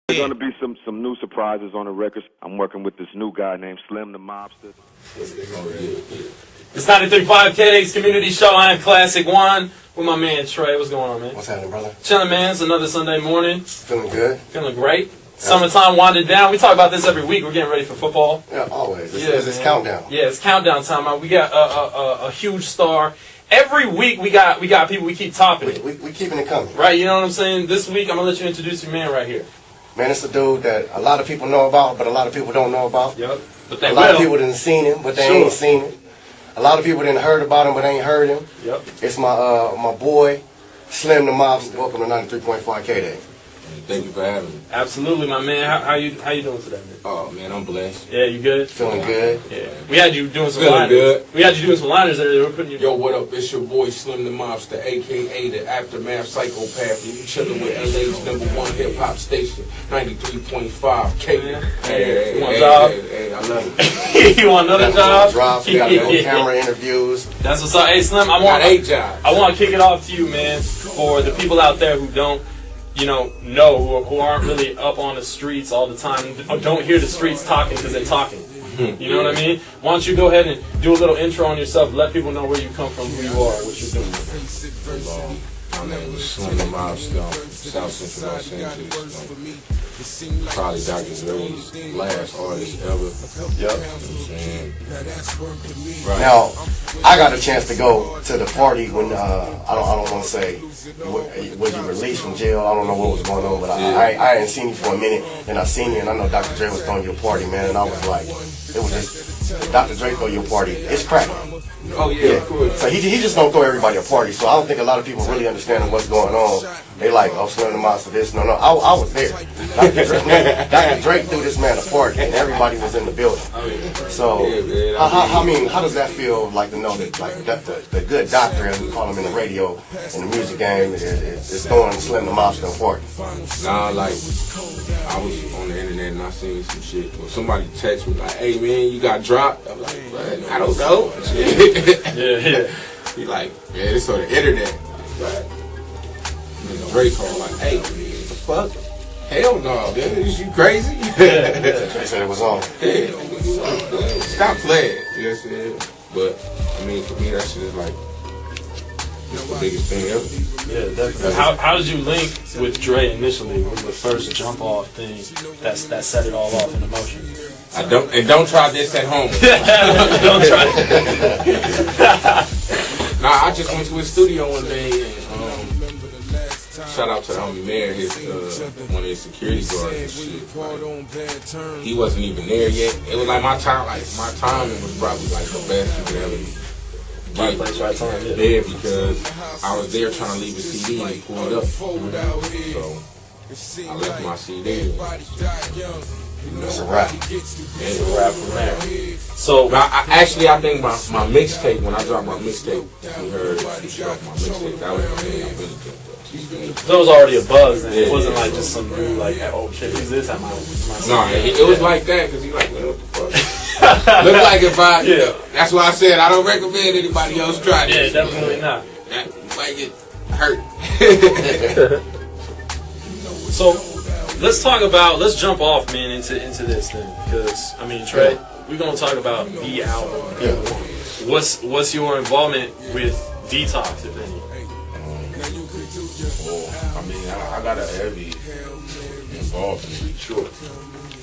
There's going to be some new surprises on the records. I'm working with this new guy named Slim the Mobster. It's 93.5 KD's Community Show. I am Classic One with my man Trey. What's going on, man? What's happening, brother? Chilling, man. It's another Sunday morning. Feeling good? Feeling great. Summertime winding down. We talk about this every week. We're getting ready for football. Yeah, always. It's countdown. Yeah, it's countdown time. We got a huge star. Every week we got people we keep topping it. We keeping it coming. Right, you know what I'm saying? This week I'm going to let you introduce your man right here. Man, it's a dude that a lot of people know about, but a lot of people don't know about. Yep. But they a lot of people didn't seen him, but they ain't seen him. A lot of people didn't heard about him, but ain't heard him. Yep. It's my boy, Slim the Mobster. Welcome to 93.5 KD. Thank you for having me. Absolutely, my man. How you doing today, man? Oh man, I'm blessed. Yeah, you good? Feeling good. Yeah. We had you doing some Feeling liners. good. We had you doing some liners earlier. We're putting you. Yo, what up? It's your boy Slim the Mobster, aka the Aftermath Psychopath. You chilling with LA's #1 hip hop station, 93.5 K. Hey, you want a job? Hey, I love it. You want another job? Drops. We got no camera interviews. That's what's up. Hey, Slim, I want 8 jobs. I want to kick it off to you, man. For the people out there who don't, know who aren't really up on the streets all the time, don't hear the streets talking because they're talking. You know what I mean? Why don't you go ahead and do a little intro on yourself, let people know where you come from, who you are, what you're doing. My name is Slim the Mobster, South Central Los Angeles. Probably Dr. Dre's last artist ever. Yep. Right. Now, I got a chance to go to the party when I don't want to say was you released from jail. I don't know what was going on, but I hadn't seen you for a minute, and I seen you, and I know Dr. Dre was throwing you a party, man, and I was like, it was just Dr. Dre throw you a party. It's cracking. Oh yeah, of course. So he just don't throw everybody a party. So I don't think a lot of people really understand what's going on. They like, oh, Slim the Mobster, this. No. I was there. Dr. Dre threw this man a party, and everybody was in the building. So how does that feel like to know that like the good doctor, as we call him in the radio in the music game, is throwing Slim the Mobster a party? Nah, like I was on the internet and I seen some shit. Or somebody text me like, "Hey man, you got dropped." I'm like, "What? I don't know." Yeah. He like, "Yeah, this on the internet." Right. Drake called like, "Hey, what the fuck? Hell no, dude. Is you crazy?" They said it was on. Yeah, stop playing. You know what I'm saying? But I mean, for me, that shit is like the biggest thing ever. Yeah, definitely. How did you link with Dre initially? What was the first jump off thing that set it all off in motion? Don't try this at home. Don't try it. Nah, I just went to his studio one day and shout out to the homie Mayor, one of his security guards and shit. Like, he wasn't even there yet. It was like my timing was probably like the best you could ever get. Right place, right time. Yeah. There because I was there trying to leave a CD and he pulled up. So I left my CD. It's a wrap. It's a wrap from there. So I think my mixtape, when I dropped my mixtape, you heard my mixtape, that was the thing I really did. There was already a buzz, and it wasn't like just some dude like, oh shit, who's this at my No, it was like that because he like, what the fuck? Look like if that's why I said I don't recommend anybody else try this. Yeah, definitely not. You might get hurt. So let's jump off, man, into this thing, because I mean, Trey, we're gonna talk about the album. Yeah. What's your involvement with Detox, if any? I mean, I got a heavy involvement, sure.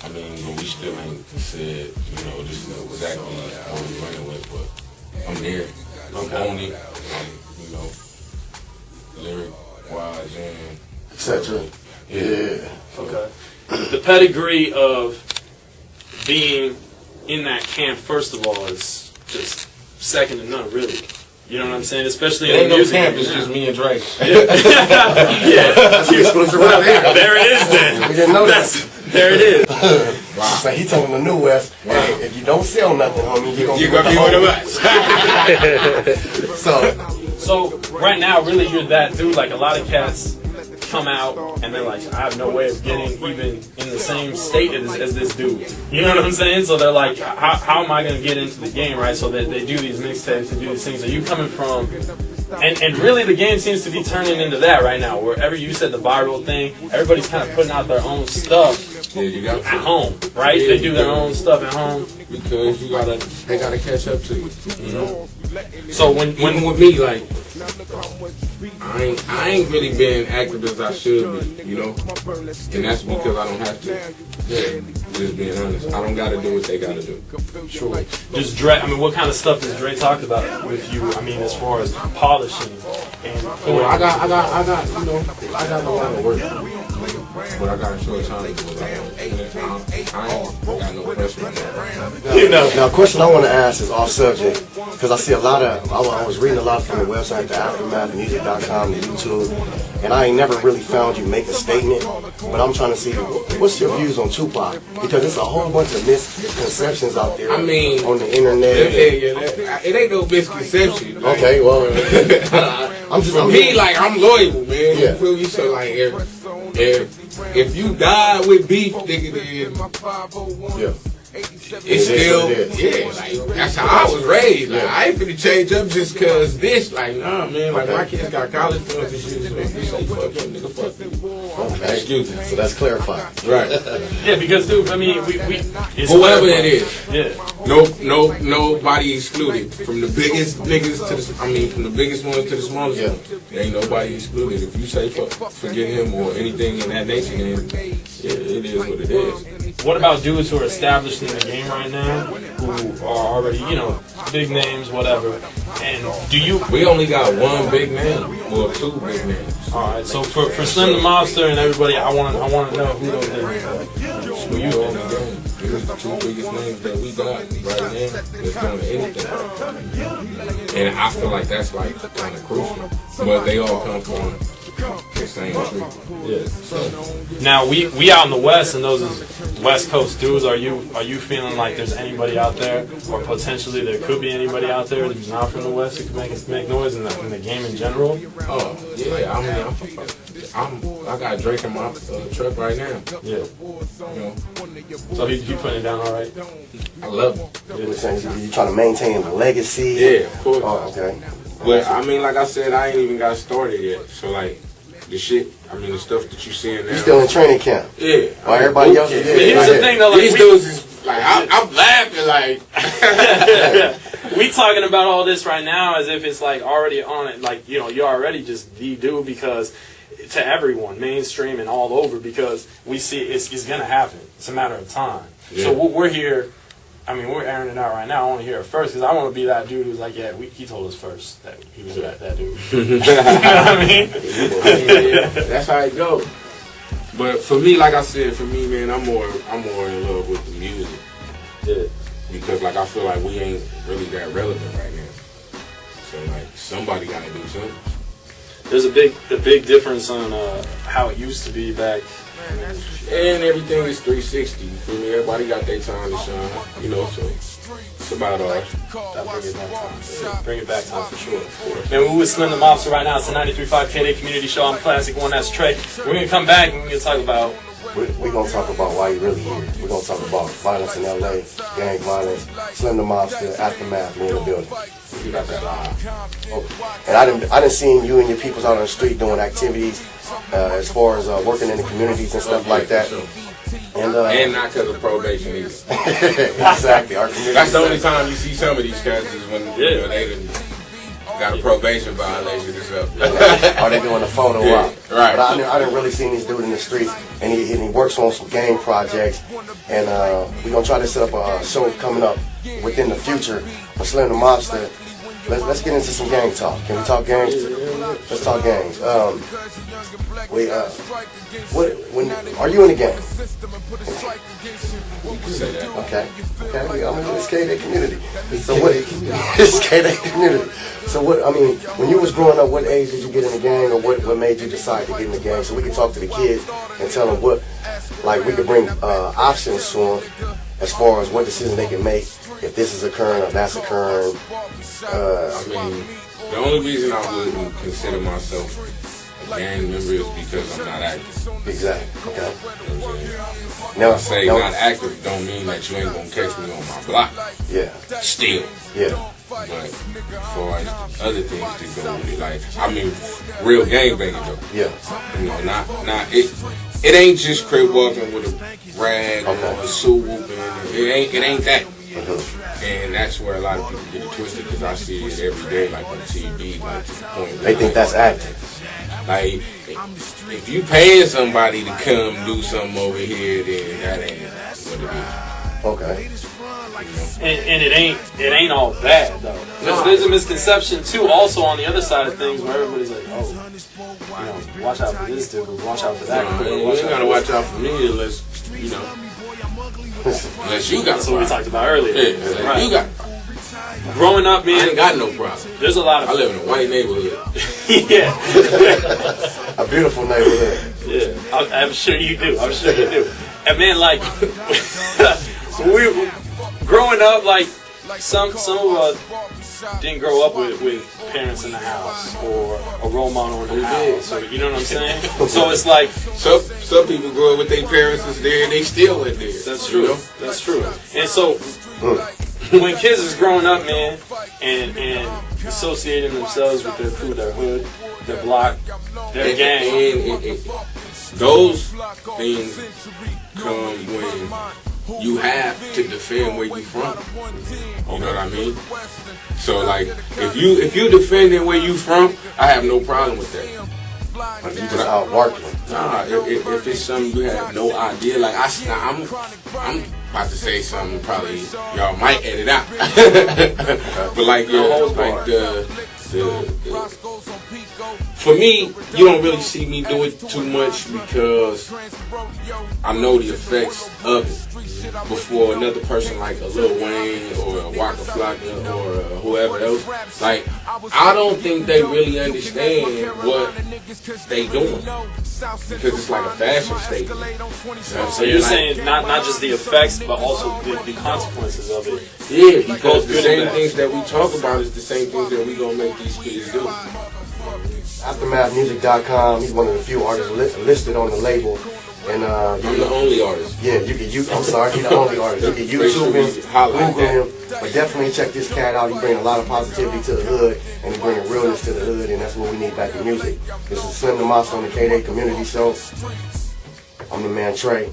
I mean, but we still ain't said, this is exactly what we're running with, but I'm there. I'm on it, lyric-wise and etc. Yeah. Okay. The pedigree of being in that camp, first of all, is just second to none, really. You know what I'm saying? Especially in the music. Camp, it's just me and Drake. Yeah. That's the exclusive right there. There it is then. We didn't know that. There it is. Wow. So he telling the New West, hey, if you don't sell nothing, homie, you're gonna be one of us. So right now, really, you're that dude. Like a lot of cats come out and they're like, I have no way of getting even in the same state as this dude. You know what I'm saying? So they're like, how am I going to get into the game, right? So that they do these mixtapes and do these things. Are you coming from And really, the game seems to be turning into that right now. Wherever you said the viral thing, everybody's kind of putting out their own stuff at home, right? They do their own stuff at home because they gotta catch up to you. You know. So when with me, like, I ain't really been active as I should be, you know, and that's because I don't have to. Yeah, just being honest, I don't gotta do what they gotta do. Sure. Just Dre. I mean, what kind of stuff does Dre talk about with you? I mean, as far as polishing and. Well, I got, you know, I got a lot of work, but I got a short time to do it. I ain't got no pressure on that. Now, a question I want to ask is off subject, because I see a lot of, I was reading a lot from the website, the aftermathmusic.com, the YouTube, and I ain't never really found you make a statement, but I'm trying to see, what's your views on Tupac? Because there's a whole bunch of misconceptions out there. I mean, on the internet. It ain't no misconception. Like, okay, well, I'm me, like, I'm loyal, man. Yeah. You feel me? So, like, if you die with beef, nigga, then yeah. It's still, like, that's how I was raised. Like, I ain't finna change up just cause this. Like, nah, man. Like, my kids got college funds and shit. So if you say fuck him, nigga, fuck you. Okay. Excuse me. So that's clarified. Right. Yeah, because, dude, I mean, we it's whoever it is. Yeah. Nobody excluded. From the biggest niggas to from the biggest ones to the smallest ones. There ain't nobody excluded. If you say forget him or anything in that nature, then yeah, it is what it is. What about dudes who are established in the game right now, who are already, you know, big names, whatever? And do you? We only got one big name, or two big names. All right. So for Slim the Mobster and everybody, I want to know who those names are. Who you think? These are the two biggest names that we got right now that's doing anything. And I feel like that's like kind of crucial. But they all come from the same tree. Yeah. So, now we out in the West, and those is West Coast dudes. Are you feeling like there's anybody out there, or potentially there could be anybody out there who's not from the West who can make noise in the game in general? Oh yeah, I got Drake in my truck right now. Yeah. You know. So he putting it down all right. I love him. You trying to maintain the legacy? Yeah, of course. Oh, okay. But I mean, like I said, I ain't even got started yet. So like, the shit, I mean, the stuff that you seeing now. You still in training camp? Yeah. While everybody else is there. Here's the thing, though. Like, these dudes is like, I'm laughing like. We talking about all this right now as if it's like already on it. Like, you know, you're already just the dude because to everyone, mainstream and all over, because we see it's going to happen. It's a matter of time. Yeah. So we're here. I mean, we're airing it out right now. I want to hear it first because I want to be that dude who's like, yeah, he told us first that he was that dude. You know what I mean? Yeah, that's how it goes. But for me, like I said, for me, man, I'm more in love with the music. Yeah. Because like I feel like we ain't really that relevant right now. So like somebody got to do something. There's a big difference on how it used to be back. And everything is 360. You feel me? Everybody got their time to shine. You know, so it's about all. Bring it back time for sure. And we're with Slim the Mobster right now. It's the 93.5 KD Community Show. I'm Classic One. That's Trey. We're gonna come back and we're gonna talk about. We're gonna talk about why you really here. We're gonna talk about violence in LA, gang violence, Slim the Mobster, aftermath, we in the building. You got that live. Oh. And I done seen you and your peoples out on the street doing activities as far as working in the communities and stuff like that. Sure. And not because of probation either. Exactly. Our community. That's the only time you see some of these cats is when you know, they got a probation violation or something. Or they doing a photo op. Right. But I didn't really see this dude in the streets, and he works on some gang projects. And we're gonna try to set up a show coming up within the future for Slim the Mobster. Let's get into some gang talk. Can we talk gangs? Let's talk gangs. Are you in the gang? Okay. I mean, it's KD community. So what? It's KD community. So what? I mean, when you was growing up, what age did you get in the gang, or what made you decide to get in the gang? So we can talk to the kids and tell them what, like, we could bring options to them as far as what decision they can make if this is occurring or that's occurring. I mean, the only reason I wouldn't consider myself a gang member is because I'm not active. Exactly. Okay. You know what I'm saying? Now, I say not active don't mean that you ain't gonna catch me on my block. Yeah. Still. Yeah. But for other things to go with it, like I mean, real gangbanging though. Yeah. You know, not it. It ain't just crib walking with a rag or a suit whooping. It ain't that. And that's where a lot of people get it twisted because I see it every day, like on TV, like to the point. They think that's acting. Like, if you paying somebody to come do something over here, then that ain't what it is. Okay. And it ain't all bad though. There's a misconception too, also on the other side of things, where everybody's like, oh, you know, watch out for this dude, watch out for that. You ain't gotta watch out for me unless you know. Unless you got. That's what we talked about earlier. Yeah, right. You got. Growing up, man, I ain't got no problem. There's a lot of. I live in a white neighborhood. Yeah. A beautiful neighborhood. Yeah, I'm sure you do. I'm sure you do. And man, like, we growing up, like some of us didn't grow up with parents in the house or a role model in the house. Or, you know what I'm saying? So it's like some people grow up with their parents is there and they still live there. That's true. You know? That's true. And so when kids is growing up, man, and associating themselves with their crew, their hood, their block, their gang, and those things come when you have to defend where you from. You know what I mean? So like, if you defending where you from, I have no problem with that. But you just out working. Nah, if it's something you have no idea, like I'm about to say something probably y'all might edit out, but like for me, you don't really see me do it too much because I know the effects of it. Before another person like a Lil Wayne or a Waka Flocka or whoever else, like I don't think they really understand what they doing because it's like a fashion statement. So you're saying not just the effects, but also the consequences of it. Yeah, because the same things that we talk about is the same things that we gonna make these kids do. AftermathMusic.com. He's one of the few artists listed on the label. And I'm the only artist. Yeah, you can I'm sorry, he's the only artist. You can YouTube him, Google him, but definitely check this cat out. He bring a lot of positivity to the hood, and he bringing realness to the hood, and that's what we need back in music. This is Slim the Mobster on the K-Day Community Show. I'm the man Trey.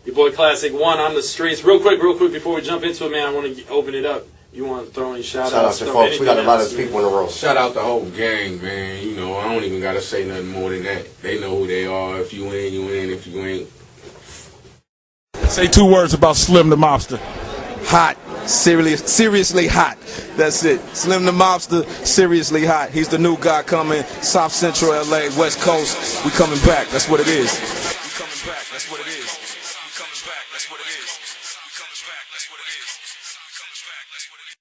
Your boy Classic One on the streets. Real quick before we jump into it, man, I want to open it up. You want to throw any shout outs to folks. We got a lot of people in the room. Shout out the whole gang, man. You know, I don't even gotta say nothing more than that. They know who they are. If you in, you in. If you ain't. Say 2 words about Slim the Mobster. Hot. Seriously hot. That's it. Slim the Mobster, seriously hot. He's the new guy coming. South Central LA, West Coast. We coming back. That's what it is. We coming back. That's what it is. We coming back. That's what it is. We coming back. That's what it is. We coming back. That's what it is.